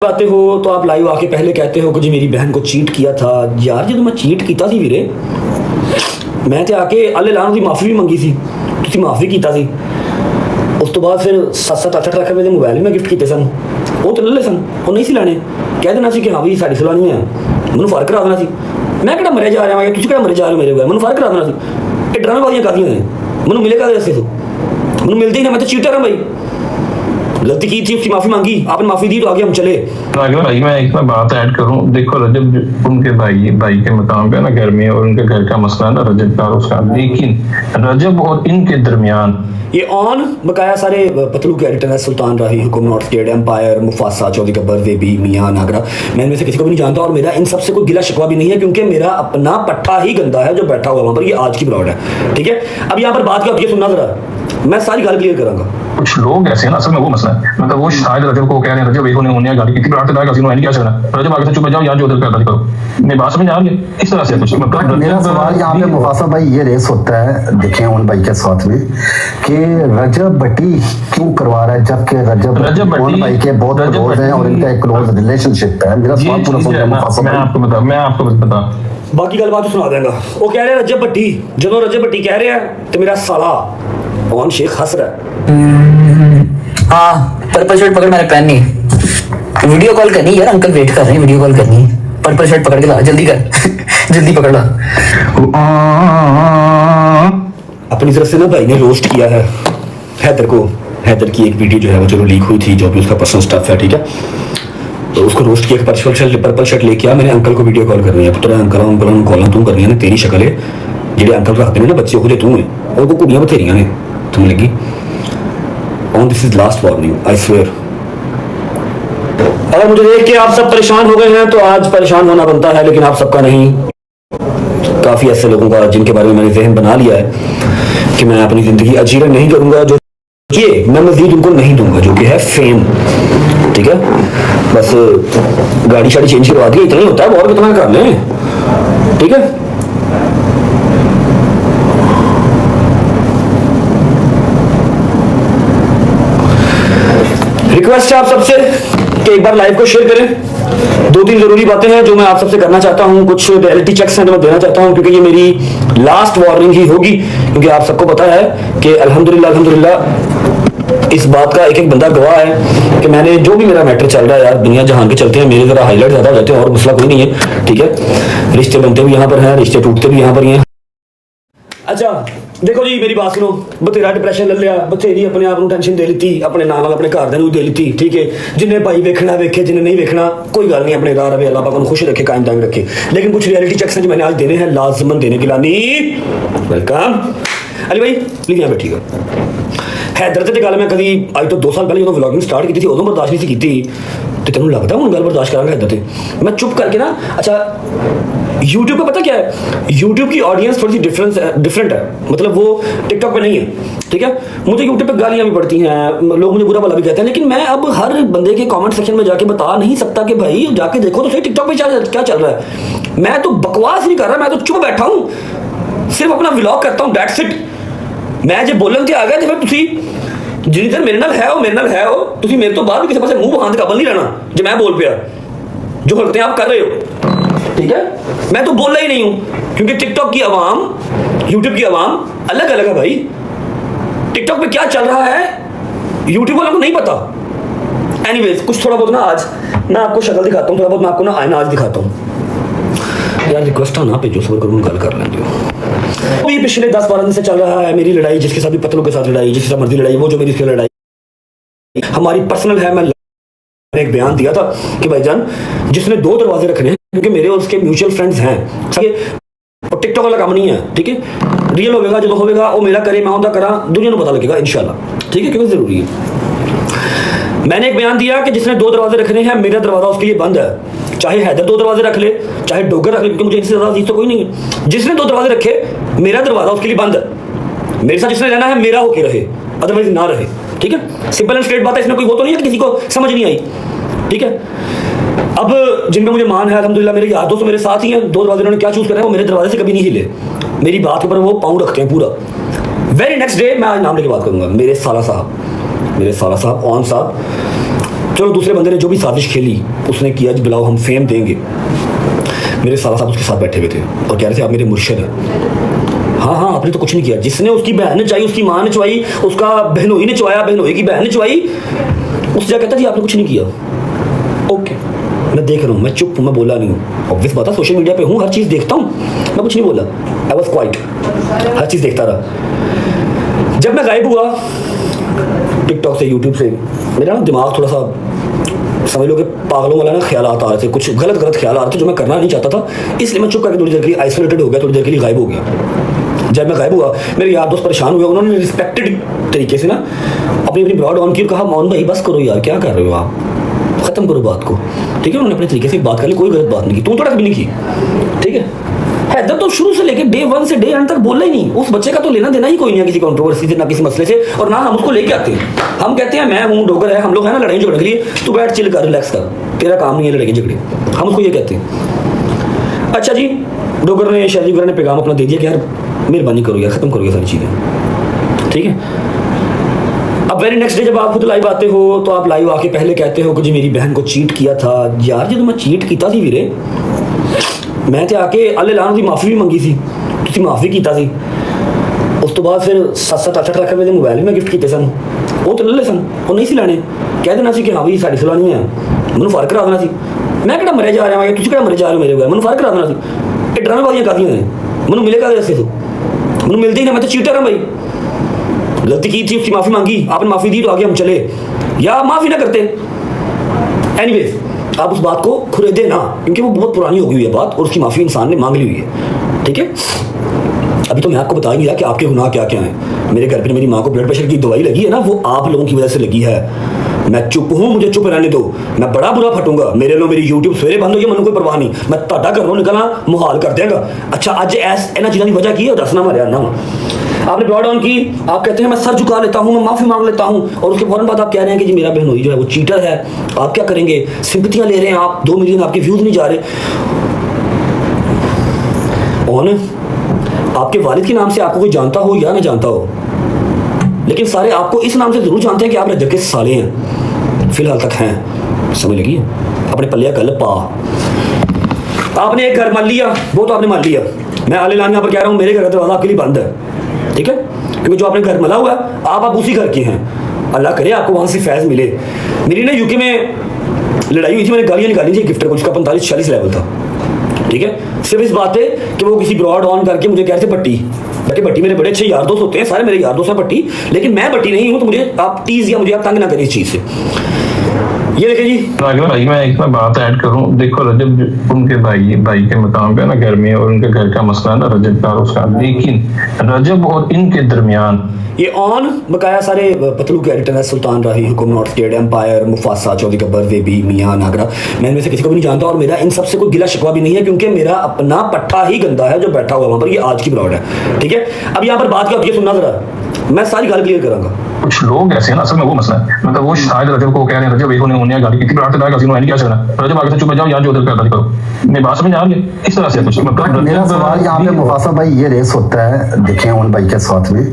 आते हो तो आप लाइव आके पहले कहते हो कि जी मेरी बहन को चीट किया था। यार जो मैं चीट किया सी वीरे, मैं तो आके अल्ले लान की माफ़ी भी मंगी सी, तुसीं माफ़ी किया सी। उस तो बाद फिर 7-7 8-8 लाख रुपए के मोबाइल भी मैं गिफ्ट किए सन, वो तो ले सन, वो नहीं सी लाने। कह देना सी कि हाँ भी साड़ी सलानी है, मैंने फर्क करा देना सी। मैं किहड़ा मरे जा रहा, तुसीं किहड़ा मरे जा रहे हो मेरे को, मैंने फर्क करा देना सी। ये ड्रामेबाजियां करदियां ने, मैंने मिलेगा ऐसे तो मैंने मिलती ही ना, मैं तो चीटर हूं भाई। गलती की थी, उसकी माफी मांगी, आपने माफी दी तो आगे हम चले। अगर भाई मैं एक बात ऐड करूं, देखो रजब उनके भाई के मुताबिक है ना घर में, और उनके घर का मसला ना रजब का और उसका, लेकिन रजब और इनके दरमियान ये ऑन बकाया सारे पतलू के एडिटर है, Sultan Rahi, Hukum, north state, empire, Mufasa, Chaudhary Gabbar, वेबी, मियां, नागरा। मैं इनमें से किसी को भी नहीं जानता और मेरा इन सबसे कोई गिला शिकवा भी नहीं है, क्योंकि मेरा अपना पट्टा ही गंदा है जो बैठा हुआ वहां पर। ये आज की ब्रॉड है, ठीक है। अब यहाँ पर बात क्या होती है सुनना जरा, मैं सारी गाल क्लियर करूंगा। कुछ लोग ऐसे हैं ना, असल में वो मसला है, मतलब वो शायद रजब को कह रहे हैं, रजब भाई उन्हें गाड़ी कितनी बार तक किसी ने नहीं क्या सकना, रजब आगे से चुप जाओ यार, जो उधर कर करो। मैं बात समझ आ रही है इस तरह से कुछ, मतलब मेरा सवाल यहाँ पे मुफासा भाई ये रेस होता है, देखें उन भाई के साथ में, कि रजब भट्टी क्यों करवा रहा है, जबकि रजब उन भाई के बहुत क्लोज हैं और इनका एक क्लोज रिलेशनशिप है। मेरा सवाल पूरा सुन मुफासा, मैं आपको बता बाकी गल बात तो सुना देगा। वो कह रहे हैं रजब भट्टी, जो रजब भट्टी कह रहे हैं तो मेरा साला ओन शेख हंस रहा है। हाँ पर्पल शर्ट पकड़, मैंने पहननी है, वीडियो कॉल करनी है यार, अंकल वेट कर रहे हैं, वीडियो कॉल करनी है। पर्पल शर्ट पकड़ के ला, जल्दी कर जल्दी पकड़ ला। अपनी तरफ से ना भाई ने रोस्ट किया है हैदर को। हैदर की एक वीडियो जो है वो चलो लीक हुई थी, जो भी उसका पर्सनल स्टफ है, ठीक है। तो उसको रोस्ट किया, पर्पल शर्ट लेके आ, मैंने अंकल को वीडियो कॉल करनी है, पुत्र अंकल कॉल तू करनी है, तेरी शक्ल है जेडे अंकल रखते हैं ना बच्चे वो तू है, और को कुड़ियां बथेरियां ने तुम लगी। On this is last warning, I swear. अगर मुझे देख के आप सब परेशान हो गए हैं तो आज परेशान होना बनता है, लेकिन आप सबका नहीं। काफी ऐसे लोगों का जिनके बारे में मैंने ज़हन बना लिया है कि मैं अपनी जिंदगी अजीरन नहीं करूंगा, जो ये मैं मजीद उनको नहीं दूंगा, जो कि है फेम, ठीक है। बस गाड़ी शाड़ी चेंज करवा दी, इतना ही होता है, और कितना कर लें, ठीक है। रिक्वेस्ट है आप सबसे कि एक बार लाइव को शेयर करें। 2-3 जरूरी बातें हैं जो मैं आप सबसे करना चाहता हूं, कुछ रियलिटी चेक्स हैं जो मैं देना चाहता हूं, क्योंकि ये मेरी लास्ट वार्निंग ही होगी, क्योंकि आप सबको पता है कि अल्हम्दुलिल्लाह इस बात का एक एक बंदा गवाह है कि मैंने जो भी मेरा मैटर चल रहा है यार, दुनिया जहान के चलते हैं, मेरे जरा हाईलाइट ज्यादा हो जाते हैं और मसला कोई नहीं है, ठीक है। रिश्ते बनते भी यहाँ पर हैं, रिश्ते टूटते भी यहाँ पर ही हैं। अच्छा देखो जी मेरी बात सुनो, बथेरा डिप्रेशन ले लिया, बथेरी अपने आप को टेंशन दे ली, अपने नाल अपने घर दे ली, ठीक है। जिन्हें भाई वेखना वेखे, जिन्हें नहीं वेखना कोई गल नहीं, अपने राह रहे, अल्लाह पाक उन्हें खुश रखे, कायम दायम रखे। लेकिन कुछ रियलिटी चेक्स हैं जो मैंने आज देने हैं, लाजमन देने के लानी। वेलकम अली भाई, प्लीज यहाँ बैठिएगा। हैदर ते गल मैं कभी आज तो 2 साल पहले जो व्लॉगिंग स्टार्ट की थी उदों बर्दाश्त नहीं की, तो तेन लगता हूँ गल बर्दाश्त करा हैदर ते मैं चुप करके ना। अच्छा यूट्यूब पे पता क्या है, यूट्यूब की ऑडियंस थोड़ी सी डिफरेंट है, मतलब वो टिकटॉक पे नहीं है, ठीक है। मुझे यूट्यूब पे गालियां भी पड़ती हैं, लोग मुझे बुरा भला भी कहते हैं, लेकिन मैं अब हर बंदे के कमेंट सेक्शन में जाके बता नहीं सकता कि भाई जाके देखो तो सही टिकटॉक पे क्या चल रहा है। मैं तो बकवास नहीं कर रहा, मैं तो चुप बैठा हूँ, सिर्फ अपना व्लॉग करता हूँ, दैट्स इट। मैं जो बोलन ते आ गया तो फिर तुसी जिन्नी देर मेरे नाल है वो मेरे नाल है वो, तुसी मेरे तो बाद भी किसी पासे मुंह बहान के काबल नहीं रहना जो मैं बोल पिया, जो हरकतें आप कर रहे हो, ठीक है। मैं तो बोल रहा ही नहीं हूं, क्योंकि टिकटॉक की आवाम, यूट्यूब की आवाम अलग अलग है भाई। टिकटॉक पे क्या चल रहा है यूट्यूब वालों को नहीं पता। एनीवेज कुछ थोड़ा बहुत ना आज मैं आपको शक्ल दिखाता हूँ, थोड़ा बहुत मैं आपको ना आईना आज दिखाता हूँ। यार रिक्वेस्ट ना पे जो सबर करूँ गल कर लेंगे। अभी पिछले 10-12 दिन से चल रहा है मेरी लड़ाई, जिसके साथ भी पतलों के साथ लड़ाई, जिसके साथ मर्जी लड़ाई, वो जो मेरी लड़ाई हमारी पर्सनल है। मैं एक बयान दिया था कि भाईजान जिसने 2 दरवाजे रखने हैं, क्योंकि मेरे और उसके म्यूचुअल फ्रेंड्स हैं, और टिकटॉक वाला काम नहीं है, ठीक है। रियल होगा जो होगा वो मेरा करे, मैं उनका करा, दुनिया को पता लगेगा इंशाल्लाह, ठीक है, क्योंकि जरूरी है। मैंने एक बयान दिया कि जिसने 2 दरवाजे रखने हैं, मेरा दरवाजा उसके लिए बंद है, चाहे हैदर 2 दरवाजे रख ले, चाहे डोगर रख ले, क्योंकि मुझे इनसे ज्यादा अजीज तो कोई नहीं है। जिसने 2 दरवाजे रखे, मेरा दरवाजा उसके लिए बंद है। मेरे साथ जिसने रहना है मेरा होके रहे, अदरवाइज ना रहे, ठीक है। सिंपल एंड स्ट्रेट बात है, इसमें कोई वो तो नहीं है कि किसी को समझ नहीं आई, ठीक है। अब जिनका मुझे मान है अल्हम्दुलिल्लाह, मेरे यार दोस्त मेरे साथ ही हैं, 2 दरवाजे उन्होंने क्या चूज करा है, वो मेरे दरवाजे से कभी नहीं हिले, मेरी बात के ऊपर वो पाँव रखते हैं पूरा। वेरी नेक्स्ट डे मैं आज नाम लेके बात करूंगा, मेरे साला साहब ऑन साहब चलो दूसरे बंदे ने जो भी साजिश खेली उसने किया, जी बुलाओ हम फेम देंगे। मेरे साला साहब उसके साथ बैठे हुए थे और कह रहे थे आप मेरे मुर्शिद हैं। हाँ हाँ, आपने तो कुछ नहीं किया। जिसने उसकी बहन ने चुवाई, उसकी माँ ने चुवाई, उसका बहनोई ने चुवाया, बहनोई की बहन ने चुवाई, उस जगह कहता जी आपने कुछ नहीं किया। ओके, मैं देख रहा हूँ, मैं चुप हूँ, मैं बोला नहीं हूँ। ऑब्वियस बात है, सोशल मीडिया पे हूँ, हर चीज़ देखता हूँ, मैं कुछ नहीं बोला। आई वॉज क्वाइट, हर चीज़ देखता रहा। जब मैं गायब हुआ टिकटॉक से, यूट्यूब से, मेरा ना दिमाग थोड़ा सा समझ लो कि पागलों वाला ना ख्याल आ रहे थे, कुछ गलत ख्याल आ रहे थे जो मैं करना नहीं चाहता था। इसलिए मैं चुप करके थोड़ी देर के लिए आइसोलेटेड हो गया, थोड़ी देर के लिए गायब हो गया। जब मैं गायब हुआ मेरे यार दोस्त परेशान हुए, उन्होंने रिस्पेक्टेड तरीके से ना अपनी अपनी ब्रॉड ऑन की और कहा मोहन भाई बस करो यार, क्या कर रहे हो आप, खत्म करो बात को, ठीक है। उन्होंने अपने तरीके से बात कर ली, कोई गलत बात नहीं की, तू तो भी नहीं की, ठीक है। हैदर तो शुरू से लेके डे 1 से डे एंड तक बोला ही नहीं। उस बच्चे का तो लेना देना ही कोई नहीं है किसी कंट्रोवर्सी से, ना किसी मसले से, और ना हम उसको लेके आते हैं। हम कहते हैं मैं हूँ, डोगर है, हम लोग है ना लड़ाई झगड़े के लिए, तू बैठ चिल कर, रिलैक्स कर, तेरा काम नहीं है लड़ाई झगड़े, हम उसको ये कहते हैं। अच्छा जी, डोगर ने, शहरी वगैरह ने पैगाम अपना दे दिया कि यार मेहरबानी करो यार, खत्म करो ये सारी चीज़ें, ठीक है। अब वेरी नेक्स्ट डे जब आप खुद लाइव आते हो तो आप लाइव आके पहले कहते हो कि जी मेरी बहन को चीट किया था। यार जो मैं चीट किया सी वीरे, मैं तो आके अल्ले लान की माफ़ी भी मंगी सी, तुसी माफ़ी कीता सी। उस तो बाद फिर 7-7 8 लाख रुपए के मोबाइल मैं गिफ्ट किए सन, वो तो ले सन, वो नहीं सी लाने, कह देना सी कि हाँ भी साड़ी सलानी है, मैंने फर्क करा देना सी। मैं किहड़ा मरे जा रहा है, तुसी किहड़ा मरे जा रहे हो मेरे बगैर, मैंने फर्क करा देना सी। ये ड्रामेबाजियां कादियां ने, मैंने मिलेगा ऐसे तो मैंने मिलते ही ना, मैं तो चीटर हाँ भाई। गलती की थी, उसकी माफ़ी मांगी, आपने माफ़ी दी तो आगे हम चले, या माफ़ी ना करते। एनीवेज आप उस बात को खुरेदे ना, क्योंकि वो बहुत पुरानी हो गई हुई है बात, और उसकी माफ़ी इंसान ने मांग ली हुई है, ठीक है। अभी तो मैं आपको बता ही दिया कि आपके गुनाह क्या क्या हैं। मेरे घर पे मेरी माँ को ब्लड प्रेशर की दवाई लगी है ना, वो आप लोगों की वजह से लगी है। मैं चुप हूँ, मुझे चुप रहने दो, मैं बड़ा बुरा फटूंगा। मेरे लो मेरी यूट्यूब सवेरे बंद हो गई, मैंने कोई परवाह नहीं, मैं ताड़ा घरों निकलना मुहाल कर देगा। अच्छा अज ऐस इन्होंने चीज़ों की वजह की है, दसना मारे ना आपने ब्रॉड ऑन की, आप कहते हैं मैं सर झुका लेता हूँ, मैं माफ़ी मांग लेता हूँ, और उसके फौरन बाद आप कह रहे हैं कि जी मेरा बहनोई जो है वो चीटर है। आप क्या करेंगे, सिंपतियाँ ले रहे हैं आप, 2 मिलियन आपके व्यूज़ नहीं जा रहे। और आपके वालिद के नाम से आपको कोई जानता हो या ना जानता हो, लेकिन सारे आपको इस नाम से जरूर जानते हैं कि आप रजब के साले हैं, फिलहाल तक हैं, समझ लगी। अपने पल्लिया कल पा, आपने एक घर मान लिया, वो तो आपने मान लिया। मैं आले लान यहाँ पर कह रहा हूँ, मेरे घर का दरवाजा आपके लिए बंद है, ठीक है, क्योंकि जो आपने घर मला हुआ है आप उसी घर के हैं। अल्लाह करे आपको वहाँ से फैज़ मिले। मेरी ना यूके में लड़ाई हुई थी, मैंने गालियाँ निकाली थी गिफ्टर को, जिसका 45-46 लेवल था, ठीक है। सिर्फ इस बात पे कि वो किसी ब्रॉड ऑन करके मुझे कह रहे थे पट्टी, बल्कि पट्टी मेरे बड़े अच्छे यार दोस्त होते हैं, सारे मेरे यार दोस्त हैं पट्टी, लेकिन मैं पट्टी नहीं हूँ, तो मुझे आप टीज़ या मुझे आप तंग ना करें इस चीज़ से। ये देखे जी अगर भाई मैं एक ना बात ऐड करूं, देखो रजब उनके भाई के मकाम पे ना घर में, और उनके घर का मसला ना रजब का उसका, लेकिन रजब और इनके दरमियान ये ऑन बकाया सारे पतलू के एडिटर है, Sultan Rahi, Hukum, north state empire, Mufasa, Chaudhary Gabbar, वेबी, मियां, नागरा, मैं इनमें से किसी को भी नहीं जानता, और मेरा इन सबसे कोई गिला शिकवा भी नहीं है, क्योंकि मेरा अपना पट्टा ही गंदा है जो बैठा हुआ वहां पर, ये आज की ब्रॉड है, ठीक है। अब यहाँ पर बात क्या होती है सुनना जरा, मैं सारी गाल क्लियर करूंगा। कुछ लोग ऐसे हैं ना, असल में वो मसला है, मतलब वो शायद रजब को कह रहे हैं, रजब एक उन्हें गाली की ब्रांड से किसी ने क्या करना, रजब आगे से चुप जाओ यार, जो उधर करना करो। मैं बात समझ आ रही है, इस तरह से कुछ मतलब मेरा सवाल यहाँ पे मुफासा भाई ये रेस होता है, देखें उन भाई के साथ में,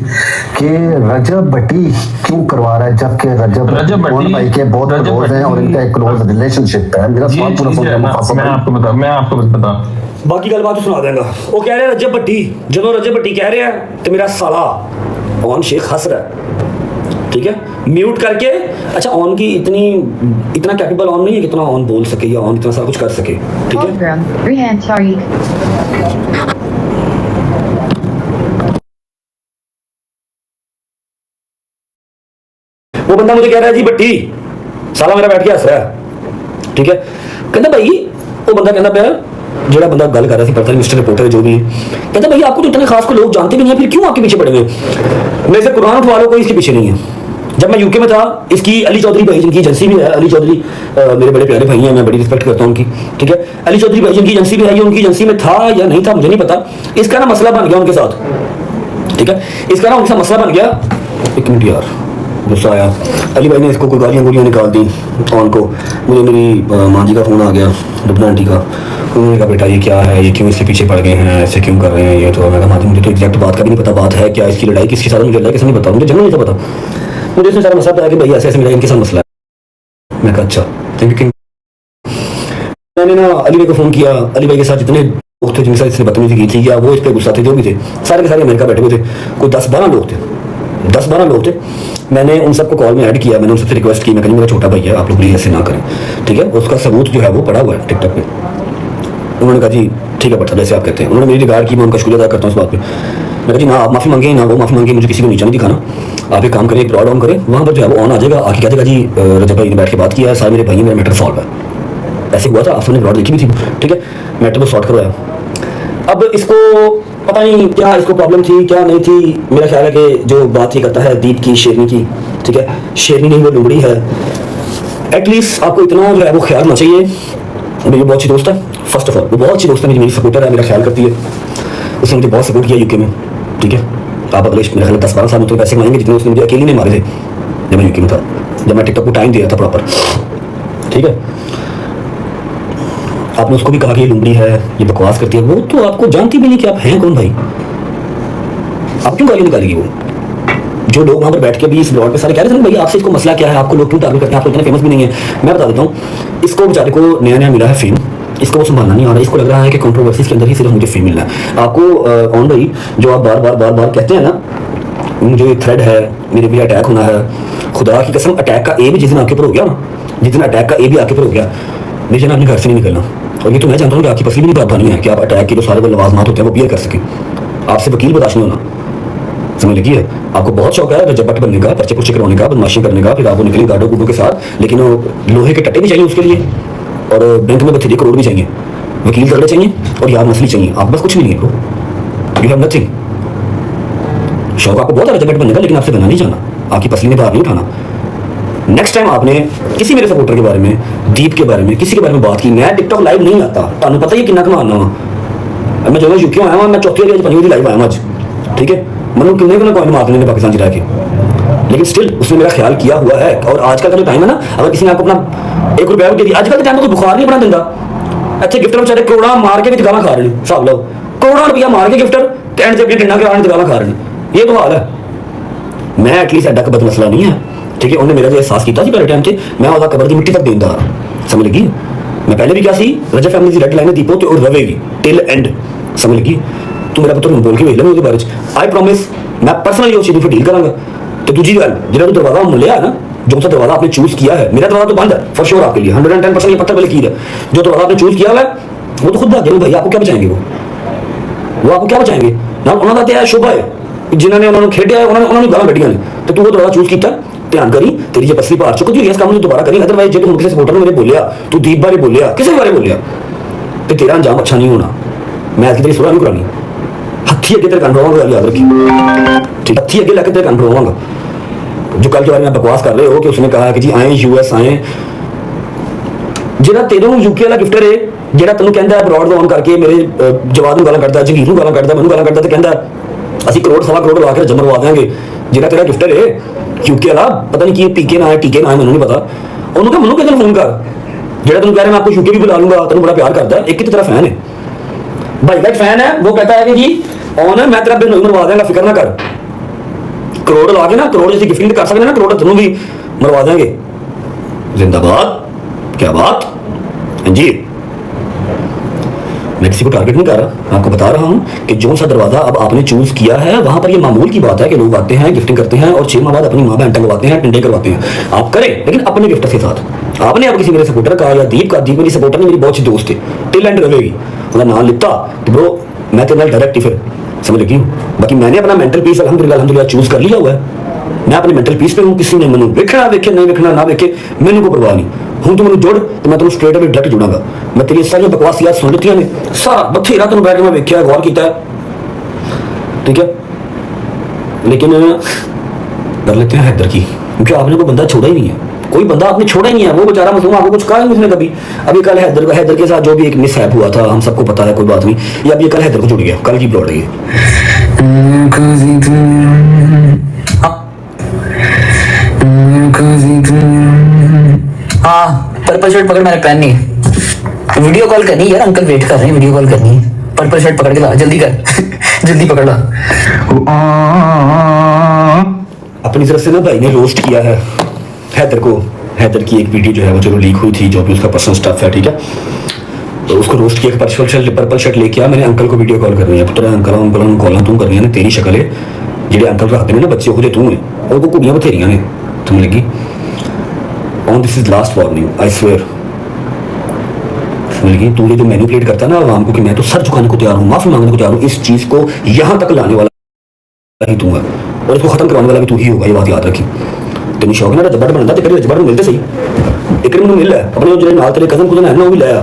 कि रजब भट्टी क्यों करवा रहा है, जबकि रजब उन भाई के बहुत क्लोज हैं और इनका एक क्लोज रिलेशनशिप है। मेरा सवाल पूरा सुनिए मुफासा भाई। मैं आपको बता बाकी गल बात सुना देंगे। वो कह रहे हैं रजब भट्टी, जो रजब भट्टी कह रहे हैं तो मेरा साला ऑन शेख हंस रहा है, ठीक है, म्यूट करके। अच्छा ऑन की इतना कैपेबल ऑन नहीं है कितना ऑन बोल सके या ऑन इतना सारा कुछ कर सके, ठीक है। वो बंदा मुझे कह रहा है जी भट्टी साला मेरा बैठ के हंस रहा है, ठीक है। कहता भाई, वो बंदा कहता पाया, जो बंदा गल कर रहा था, पता नहीं मिस्टर रिपोर्टर जो भी है, कहता भैया आपको तो इतने खास को लोग जानते भी नहीं है, फिर क्यों आपके पीछे पड़े हुए। मैं इसे कुरान उठवा लो, कोई इसके पीछे नहीं है। जब मैं यूके में था, इसकी अली चौधरी भाई जिनकी एजेंसी भी है, अली चौधरी मेरे बड़े प्यारे भाई हैं, मैं बड़ी रिस्पेक्ट करता हूँ उनकी, ठीक है। अली चौधरी भाई जिनकी एजेंसी भी है, उनकी एजेंसी में था या नहीं था मुझे नहीं पता, इसका ना मसला बन गया उनके साथ, ठीक है, इसका ना उनका मसला बन गया। एक मिनट यार, गुस्सा आया, अली भाई ने इसको कोई गालियाँ निकाल दी ऑन को। मुझे मेरी माँ जी का फ़ोन आ गया, दुबना आंटी का, उन्होंने कहा बेटा ये क्या है, ये क्यों इसके पीछे पड़ गए हैं, ऐसे क्यों कर रहे हैं, ये तो मैं कहा मुझे तो एग्जैक्ट बात का भी नहीं पता, बात है क्या, इसकी लड़ाई किसके साथ, मुझे लड़ाई किसने नहीं पता, मुझे जन्म नहीं था पता। मुझे इसने सारा मसला बताया कि भाई ऐसे ऐसे मेरा इनके साथ मसला है। मैं कहा अच्छा थैंक यू। मैंने ना अली भाई को फोन किया, अली भाई के साथ जितने दोस्त थे जिनके साथ इसने बदतमीजी की थी या वो इस पर गुस्सा थे जो भी थे, सारे के सारे अमेरिका बैठे हुए थे, कोई 10-12 लोग थे, 10-12 लोग थे। मैंने उन सबको कॉल में ऐड किया, मैंने उन सबसे रिक्वेस्ट की, मैं कहीं मेरा छोटा भाई है, आप लोग प्लीज ऐसे ना करें, ठीक है। उसका सबूत जो है वो पड़ा हुआ है टिकटॉक पे। उन्होंने कहा जी ठीक है बट जैसे आप कहते हैं, उन्होंने मेरी रिगार्ड की, मैं उनका शुक्रिया अदा करता हूँ इस बात पे। मैं कहा जी ना आप माफ़ी मांगे ना वो माफ़ी मांगे, मुझे किसी को नीचा नहीं दिखाना। आप एक काम करें, एक ब्रॉड ऑन करें, वहाँ पर जो है वो ऑन आ जाएगा, आके कह देगा जी रजब भाई ने बैठ के बात किया है, सारे मेरे भाई मेरा मैटर सॉल्व है। ऐसे हुआ था, आपने ब्रॉड देखी भी थी, ठीक है। मैटर को सॉर्ट करवाया। अब इसको पता नहीं क्या इसको प्रॉब्लम थी क्या नहीं थी, मेरा ख्याल है कि जो बात ये करता है दीप की शेरनी की, ठीक है, शेरनी नहीं वो लुमड़ी है। एटलीस्ट आपको इतना जो है वो ख्याल होना चाहिए। मेरी बहुत अच्छी दोस्त है, फर्स्ट ऑफ ऑल वो बहुत अच्छी दोस्त है, मेरी सपोर्टर है, मेरा ख्याल करती है, उसने मुझे बहुत सपोर्ट किया यूके में, ठीक है। आप अगले मेरे ख्याल 10-12 साल में तो पैसे कमाएंगे जितने उसने मुझे अकेली नहीं मारे थे जब मैं यूके में था, जब मैं टिकटॉक को टाइम दिया था प्रॉपर, ठीक है। आपने उसको भी कहा कि ये लुमड़ी है, ये बकवास करती है, वो तो आपको जानती भी नहीं कि आप हैं कौन भाई, आप क्यों गाली निकालेगी वो। जो लोग वहाँ पर बैठ के भी इस ब्लॉग पे सारे कह रहे थे भाई आपसे इसको मसला क्या है, आपको लोग क्यों टारगेट करते हैं, आप तो इतने फेमस भी नहीं है। मैं बता देता हूँ, इसको बेचारे को नया नया मिला है फेम, इसको वो संभालना नहीं आ रहा, इसको लग रहा है कि कंट्रोवर्सीज के अंदर ही सिर्फ मुझे फेम मिलना है। आपको ऑन भाई जो आप बार बार कहते हैं ना, मुझे थ्रेड है, मेरे भी अटैक होना है, खुदा की कसम अटैक का ए भी जिस दिन आपके ऊपर हो गया ना, जिस दिन अटैक का ए भी आपके ऊपर हो गया, मुझे ना अपने घर से नहीं निकलना। और ये तो मैं जानता हूँ कि आपकी पसली भी नहीं बात नहीं है कि आप अटैक के जो सारे वो लवाजमात होते हैं वो क्लियर कर सकें, आपसे वकील बर्दाश्त नहीं होना, समझ लगी है। आपको बहुत शौक है रजब भट्ट बनने का, पर्चे पुर्चे करवाने का, बदमाशी करने का, फिर आप वो निकले गाडो गुडो के साथ, लेकिन लोहे के टट्टे भी चाहिए उसके लिए, और बैंक में बथेरे करोड़ भी चाहिए, वकील तगड़े चाहिए और यार नस्ली चाहिए, आप बस कुछ भी नहीं है ब्रो, यू हैव नथिंग। शौक आपको बहुत है रजब भट्ट बनने का, लेकिन आपसे बनना नहीं चाहना, आपकी पसली ने बाहर नहीं उठाना। नेक्स्ट टाइम आपने किसी मेरे सपोर्टर के बारे में, दीप के बारे में, किसी के बारे में बात की, मैं टिकटॉक लाइव नहीं आता, तुम पता ही कितना कमाना वा मैं जो यूके आया मैं चौथी वाली 5वीं लाइव आया आज, ठीक है। मतलब कितने को कॉइन मार लेने पाकिस्तान जिला के, लेकिन स्टिल उसने मेरा ख्याल किया हुआ है। और आजकल का जो टाइम है ना, अगर किसी ने आपको अपना 1 रुपया भी दे दिया, आजकल के टाइम में कोई बुखार नहीं बना देता, अच्छे गिफ्टर बेचारे करोड़ा मार के भी गाना खा रहे हैं, हिसाब लो करोड़ा रुपया मार के गिफ्टर एंड से अपनी टिंडा के आने गाना खा रहे हैं, ये तो हाल है। मैं एटलीस्ट एडा का बद मसला नहीं है, ठीक है। उन्होंने मेरा जो एहसास किया पहले टाइम से, मैं वह कबर की मिट्टी तक देता रहा, समझ लगी। मैं पहले भी क्या सी रजब फैमिली की रेड लाइन दीपो तो रवेगी टिल एंड, समझ लगी। तू मेरा पुत्र बोल के भेज ले बारे आई प्रॉमिस, मैं पर्सनली उस चीज पर डील करांगा। तो दूसरी गल जो दरवाजा मिले ना, जो सा दरवाजा आपने चूज किया है, मेरा दरवाजा तो बंद है फॉर श्योर आपके लिए 110% ये पत्थर वाली कीर है। जो दरवाजा आपने चूज किया हुआ है वो तो खुद भाग गए भाई, आपको क्या बचाएंगे वो आपको क्या बचाएंगे ना, उन्होंने तो शुभ है जिन्होंने उन्होंने खेडिया है, उन्होंने गाला कटिया ने, तो तू वो दरवाजा चूज किया, ध्यान करी तेरी जो पसली पार चुकी इस काम में दोबारा करी, अदरवाइज जो तू किसी सपोर्टर ने मेरे बोलिया, तू दीप बारे बोलिया, किसी बारे बोलिया, तो तेरा अंजाम अच्छा नहीं होना। मैं आज की तेरी सुलह नहीं करानी, हथी अगे तेरे कान रवांगा, याद रखी, ठीक, हथी अगे लैके तेरे कान रवांगा। जो कल के बारे में बकवास कर रहे हो कि उसने कहा कि जी आए यूएस आए, ਜਿਹੜਾ ਤੈਨੂੰ ਯੂਕੇ ਵਾਲਾ ਗਿਫਟਰ ਹੈ ਜਿਹੜਾ ਤੈਨੂੰ ਕਹਿੰਦਾ ਅਬਰੋਡ ਲੋਨ ਕਰਕੇ ਮੇਰੇ ਜਵਾਬ ਨੂੰ ਗਾਲਾਂ ਕੱਢਦਾ, ਜੰਗੀਰ ਨੂੰ ਗਾਲਾਂ ਕੱਢਦਾ, ਮੈਨੂੰ ਗਾਲਾਂ ਕੱਢਦਾ ਤੇ ਕਹਿੰਦਾ ਅਸੀਂ ਕਰੋੜ ਸਵਾ ਕਰੋੜ ਲਾ ਕੇ ਜਮਰਵਾ ਦੇਵਾਂਗੇ, ਜਿਹੜਾ ਤੇਰਾ ਗਿਫਟਰ ਹੈ ਯੂਕੇ ਵਾਲਾ, ਪਤਾ ਨਹੀਂ ਕੀ ਪੀਕੇ ਨਾ ਹੈ ਟੀਕੇ ਨਾ ਹੈ ਮੈਨੂੰ ਨਹੀਂ ਪਤਾ, ਉਹਨੂੰ ਕਹ ਮੈਨੂੰ ਕਿਹਨੂੰ ਫੋਨ ਕਰ, ਜਿਹੜਾ ਤੈਨੂੰ ਕਹਿ ਰਿਹਾ मैं आपको यूके भी बुला लूंगा, तेन बड़ा प्यार करता है, एक ही तेरा फैन है भाई, का फैन है, वो कहता है कि जी ऑन मैं तेरा बिल मरवा देंगे, फिक्र ना कर, करोड़ ला के ना, करोड़ जैसी गिफ्टिंग कर सकते ना, करोड़ तेनों भी मरवा देंगे। जिंदाबाद, क्या बात जी। मैं किसी को टारगेट नहीं कर रहा, आपको बता रहा हूं कि जो सा दरवाजा अब आपने चूज किया है वहां पर ये मामूल की बात है कि लोग आते हैं गिफ्टिंग करते हैं और 6 माह बाद अपनी मां बहन टंगवाते हैं, टिंडे करवाते हैं, आप करें लेकिन अपने गिफ्टर के साथ। आपने अब किसी मेरे सपोर्टर का या दीप का, दीप मेरी सपोर्टर नहीं, मेरी बहुत अच्छी दोस्त है, टिल एंड रहेगी, उसका नाम लिखता तो ब्रो मैं तेरे डायरेक्ट ही फिर समझ लगी। बाकी मैंने अपना मेंटल पीस अल्हम्दुलिल्लाह चूज कर लिया हुआ है, मैं अपने मेंटल पीस पे हूँ, किसी ने मैंने वेखना वेखे नहीं वेखना ना वेखे मैंने कोई परवाह नहीं, हूँ तो मैंने जुड़ तो मैं तेन स्ट्रेट अवे डायरेक्ट जुड़ांगा। मैं तेरी सारी बकवास याद सुन ली ने, सारा बथेरा तेन बैठ के मैं वेख्या गौर किया, ठीक है। लेकिन कर लेते हैं हैदर की, क्योंकि आपने कोई बंदा छोड़ा ही नहीं है, कोई बंदा आपने छोड़ा ही नहीं है, वो बेचारा मसलूम आपको कुछ कहा नहीं उसने कभी। अभी कल हैदर के साथ जो भी एक मिसहैप हुआ था हम सबको पता है, कोई बात नहीं, या अभी कल हैदर को जुड़ गया, कल की प्लॉट है हाँ, पर्पल शर्ट पकड़, मैंने पहननी है, वीडियो कॉल करनी है यार, अंकल वेट कर रहे हैं, वीडियो कॉल करनी है, पर्पल शर्ट पकड़ के ला, जल्दी कर जल्दी पकड़ ला। अपनी तरफ से ना भाई ने रोस्ट किया है हैदर को, हैदर की एक वीडियो जो है वो चलो लीक हुई थी, जो भी उसका पर्सनल स्टफ है, ठीक है, तो उसको रोस्ट किया, पर्पल शर्ट लेके आ, मैंने अंकल को वीडियो कॉल करनी है, पुत्र अंकल कॉल तू करनी है, तेरी शक्ल है ਜਿਹੜੇ अंकल रखते हैं ना बच्चे वो तू है, और को कुड़ियां बथेरियां ने, समझ लगी। On this is last warning, I swear, समझ लगी। तू ये जो मैनिपुलेट करता है ना आवाम को कि मैं तो सर झुकाने को तैयार हूँ, माफी मांगने को तैयार हूँ, इस चीज को यहाँ तक लाने वाला ही तू है, और इसको खत्म करवाने वाला भी तू ही होगा, ये बात याद रखी। तेन शौक ना रजबट बनता तो कभी रजबट मिलते सही, एक मिल है अपने जो नाल तेरे कजन कुजन है ना वो भी लाया,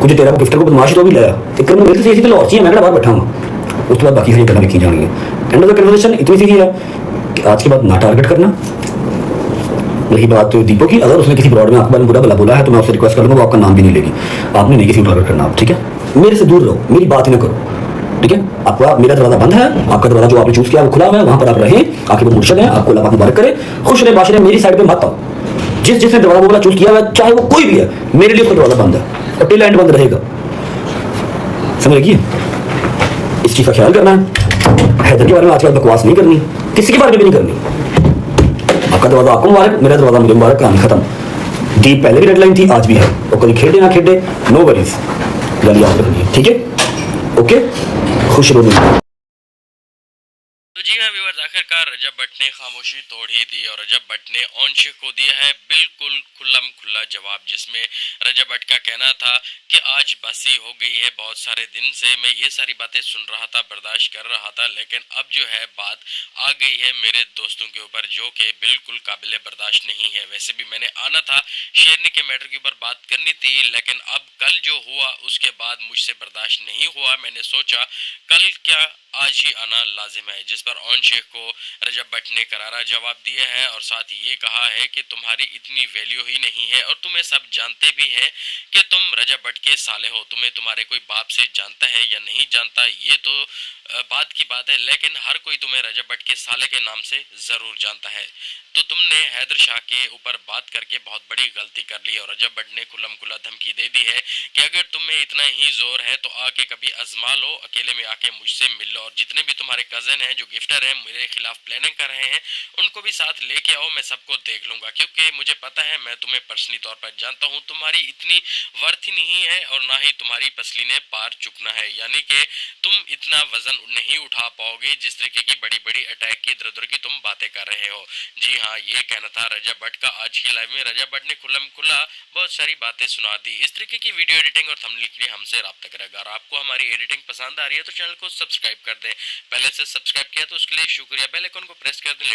कुछ तेरा गिफ्टर को बदमाश तो भी लाया, एक मिलते सही तो लाहौर मैं बाहर बैठा हूँ, उस बाद बाकी सारी गल्लां लिखी जानी है। एंड ऑफ द कन्वर्सेशन इतनी सी है कि आज के बाद ना टारगेट करना। रही बात दीपो की, अगर उसने किसी ब्रॉड में आपके बारे में बुरा भला बोला है तो मैं आपसे रिक्वेस्ट कर लूंगा, वो आपका नाम भी नहीं लेगी, आपने नहीं किसी को टारगेट करना, ठीक है, मेरे से दूर रहो, मेरी बात ही ना करो, ठीक है। आपका मेरा दरवाजा बंद है, आपका दरवाजा जो आपने चूज किया वो खुला हुआ है, वहां पर आप रहें, आपके वो मुर्शद है, आपको अल्लाह पाक मुबारक करे, खुश रहे बाश रहे, मेरी साइड पे मत आओ। जिसने दरवाजा वो वाला चूज किया है चाहे वो कोई भी है, मेरे लिए उसका दरवाजा बंद है और टिल एंड बंद रहेगा, समझ लगी। इस चीज का ख्याल करना है। हैदर के बारे में आज बकवास नहीं करनी, किसी के बारे में भी नहीं करनी। आपका दरवाजा आपको मुबारक, मेरा दरवाजा मुझे मुबारक, कहानी खत्म। डीप पहले भी डेडलाइन थी, आज भी है, और कभी खेले ना खेले, नो वरीज, गल याद रखनी है, ठीक है, ओके, खुश रहो। तो जी हाँ व्यूअर्स, आखिरकार रजब भट्ट ने खामोशी तोड़ ही दी और रजब भट्ट ने ऑनशेख को दिया है बिल्कुल खुल्लम खुल्ला जवाब, जिसमें रजब भट्ट का कहना था कि आज बसी हो गई है, बहुत सारे दिन से मैं ये सारी बातें सुन रहा था, बर्दाश्त कर रहा था, लेकिन अब जो है बात आ गई है मेरे दोस्तों के ऊपर जो कि बिल्कुल काबिले बर्दाश्त नहीं है। वैसे भी मैंने आना था, शेरनी के मैटर के ऊपर बात करनी थी, लेकिन अब कल जो हुआ उसके बाद मुझसे बर्दाश्त नहीं हुआ, मैंने सोचा कल क्या आज ही आना लाजिम है, जिस पर ऑन शेख को रजब भट्ट ने करारा जवाब दिया है और साथ ये कहा है कि तुम्हारी इतनी वैल्यू ही नहीं है और तुम्हें सब जानते भी है कि तुम रजब भट्ट के साले हो, तुम्हें तुम्हारे कोई बाप से जानता है या नहीं जानता ये तो बात की बात है, लेकिन हर कोई तुम्हें रजब भट्ट के साले के नाम से जरूर जानता है। तो तुमने हैदर शाह के ऊपर बात करके बहुत बड़ी गलती कर ली और रजब भट्ट ने खुल्लम खुल्ला धमकी दे दी है कि अगर तुम्हें इतना ही जोर है तो आके कभी आजमा लो, अकेले में आके मुझसे मिल लो और जितने भी तुम्हारे कजन हैं जो गिफ्टर हैं मेरे खिलाफ प्लानिंग कर रहे हैं उनको भी साथ लेके आओ, मैं सबको देख लूंगा, क्योंकि मुझे पता है मैं तुम्हें पर्सनली तौर पर जानता हूँ, तुम्हारी इतनी वर्थ ही नहीं है और ना ही तुम्हारी पसली ने पार चुकना है, यानी कि तुम इतना वजन नहीं उठा पाओगे जिस तरीके की बड़ी बड़ी अटैक की इधर उधर की तुम बातें कर रहे हो। जी हाँ, ये कहना था रजब भट्ट का आज की लाइव में। रजब भट्ट ने खुल्लम खुल्ला बहुत सारी बातें सुना दी। इस तरीके की वीडियो एडिटिंग और थंबनेल के लिए हमसे राब्ता करेगा। अगर आपको हमारी एडिटिंग पसंद आ रही है तो चैनल को सब्सक्राइब कर दें, पहले से सब्सक्राइब किया तो उसके लिए शुक्रिया, बेल आइकन को प्रेस कर दें।